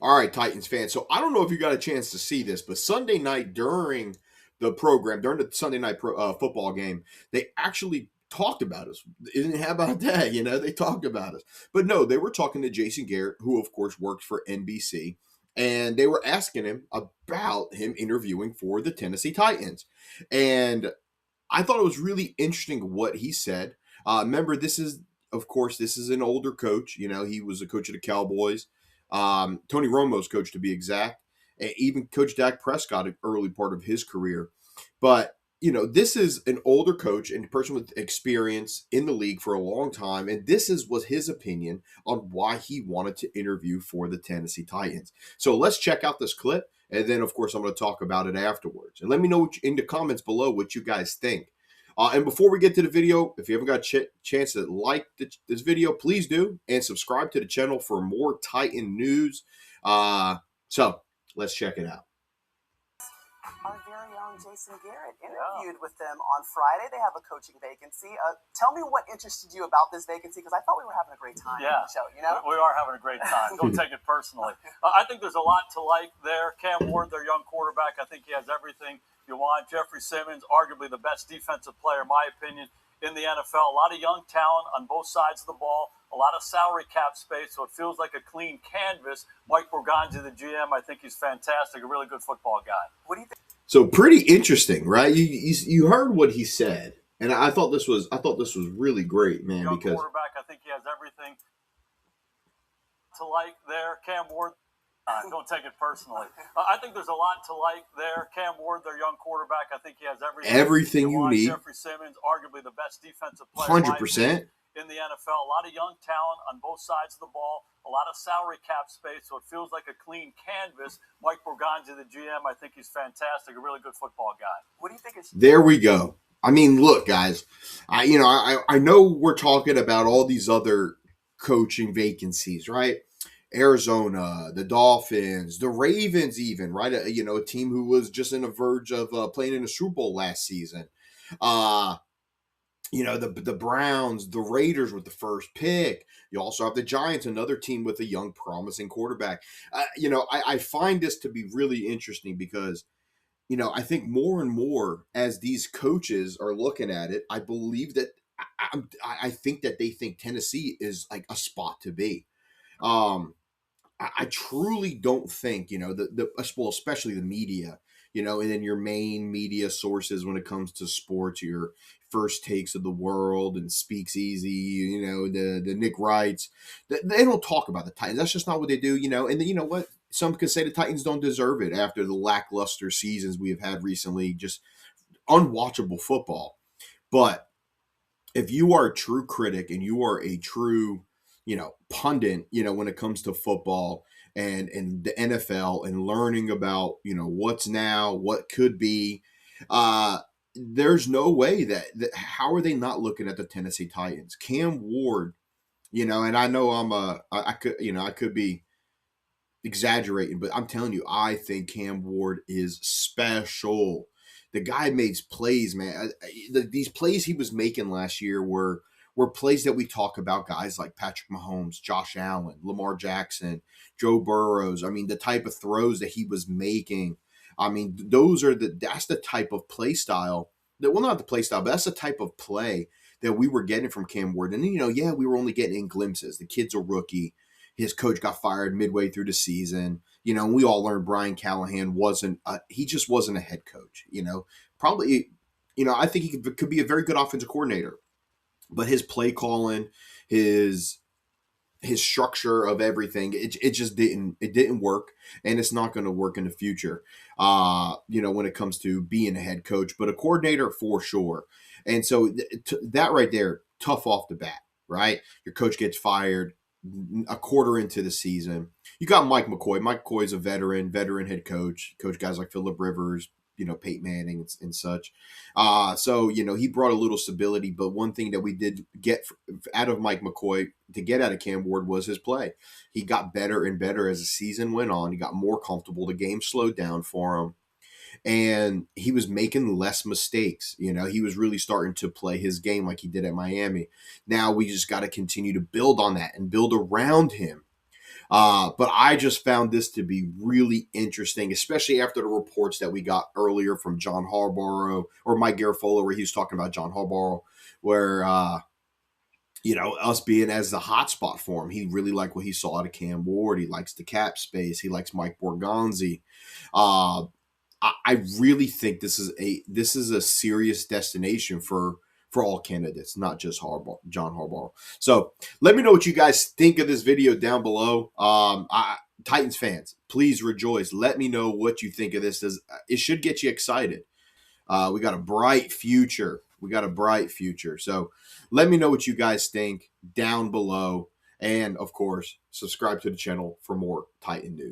All right, Titans fans. So I don't know if you got a chance to see this, but Sunday night during the program, during the Sunday night football game, they actually talked about us. How about that? They talked about us. But no, they were talking to Jason Garrett, who, of course, works for NBC, and they were asking him about him interviewing for the Tennessee Titans. And I thought it was really interesting what he said. Remember, of course, this is an older coach. He was a coach of the Cowboys. Tony Romo's coach, to be exact. And even Coach Dak Prescott, an early part of his career. But, this is an older coach and a person with experience in the league for a long time. And was his opinion on why he wanted to interview for the Tennessee Titans. So let's check out this clip. And then, of course, I'm going to talk about it afterwards. And let me know in the comments below what you guys think. And before we get to the video, if you haven't got a chance to like this video, please do. And subscribe to the channel for more Titan news. So let's check it out. Our very own Jason Garrett interviewed with them on Friday. They have a coaching vacancy. Tell me what interested you about this vacancy, because I thought we were having a great time on the show. We are having a great time. Don't take it personally. I think there's a lot to like there. Cam Ward, their young quarterback, I think he has everything you want. Jeffrey Simmons, arguably the best defensive player, in my opinion, in the NFL. A lot of young talent on both sides of the ball. A lot of salary cap space, so it feels like a clean canvas. Mike Borgonzi, the GM, I think he's fantastic, a really good football guy. What do you think? So pretty interesting, right? You heard what he said, and I thought this was really great, man. Young because quarterback, I think he has everything to like there. Cam Ward, don't take it personally. I think there's a lot to like there. Cam Ward, their young quarterback, I think he has everything you need. Jeffrey Simmons, arguably the best defensive player, 100%. in the NFL. A lot of young talent on both sides of the ball. A lot of salary cap space, so it feels like a clean canvas. Mike Borgonzi, the GM, I think he's fantastic, a really good football guy. What do you think? There we go. I mean, look, guys. I know we're talking about all these other coaching vacancies, right? Arizona, the Dolphins, the Ravens, even, right? A team who was just on the verge of playing in a Super Bowl last season. The Browns, the Raiders with the first pick. You also have the Giants, another team with a young, promising quarterback. I find this to be really interesting because, I think more and more as these coaches are looking at it, I believe that I think that they think Tennessee is like a spot to be. I truly don't think, well, especially the media, and then your main media sources when it comes to sports, your First Takes of the world and Speaks Easy, the Nick Wrights, they don't talk about the Titans. That's just not what they do, and then, you know what? Some could say the Titans don't deserve it after the lackluster seasons we have had recently, just unwatchable football. But if you are a true critic and you are a true pundit, when it comes to football and the NFL and learning about, what's now, what could be, there's no way that how are they not looking at the Tennessee Titans? Cam Ward, and I know I could be exaggerating, but I'm telling you, I think Cam Ward is special. The guy makes plays, man. These plays he was making last year were plays that we talk about, guys like Patrick Mahomes, Josh Allen, Lamar Jackson, Joe Burrows. I mean, the type of throws that he was making. I mean, that's the type of play style not the play style, but that's the type of play that we were getting from Cam Ward. And, we were only getting in glimpses. The kid's a rookie. His coach got fired midway through the season. And we all learned Brian Callahan he just wasn't a head coach, probably, I think he could be a very good offensive coordinator. But his play calling, his structure of everything, it just didn't work, and it's not going to work in the future. When it comes to being a head coach, but a coordinator for sure. And so that right there, tough off the bat, right? Your coach gets fired a quarter into the season. You got Mike McCoy. Mike McCoy's a veteran head coach. Coach guys like Phillip Rivers, Peyton Manning and such. So, he brought a little stability, but one thing that we did get out of Mike McCoy to get out of Cam Ward was his play. He got better and better as the season went on. He got more comfortable. The game slowed down for him, and he was making less mistakes. He was really starting to play his game like he did at Miami. Now we just got to continue to build on that and build around him. But I just found this to be really interesting, especially after the reports that we got earlier from John Harbaugh or Mike Garafolo, where he was talking about John Harbaugh, where us being as the hotspot for him. He really liked what he saw out of Cam Ward. He likes the cap space. He likes Mike Borgonzi. I really think this is a serious destination for all candidates, not just John Harbaugh. So let me know what you guys think of this video down below. Titans fans, please rejoice. Let me know what you think of this. It should get you excited. We got a bright future. So let me know what you guys think down below. And, of course, subscribe to the channel for more Titan news.